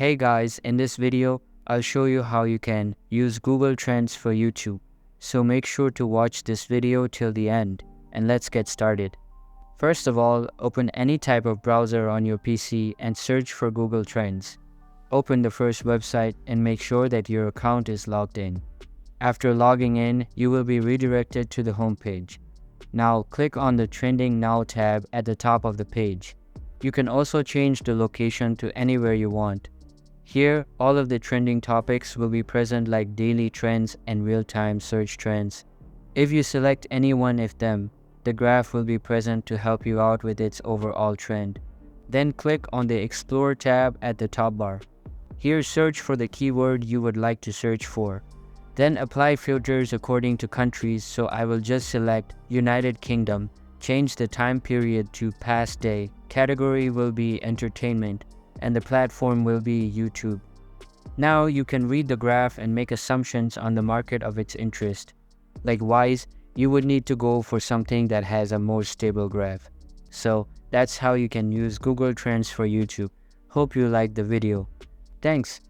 Hey guys, in this video, I'll show you how you can use Google Trends for YouTube. So make sure to watch this video till the end and let's get started. First of all, open any type of browser on your PC and search for Google Trends. Open the first website and make sure that your account is logged in. After logging in, you will be redirected to the home page. Now click on the Trending Now tab at the top of the page. You can also change the location to anywhere you want. Here, all of the trending topics will be present like daily trends and real-time search trends. If you select any one of them, the graph will be present to help you out with its overall trend. Then click on the Explore tab at the top bar. Here, search for the keyword you would like to search for. Then apply filters according to countries, so I will just select United Kingdom. Change the time period to past day. Category will be entertainment and the platform will be YouTube. Now you can read the graph and make assumptions on the market of its interest. Likewise, you would need to go for something that has a more stable graph. So that's how you can use Google Trends for YouTube. Hope you liked the video. Thanks.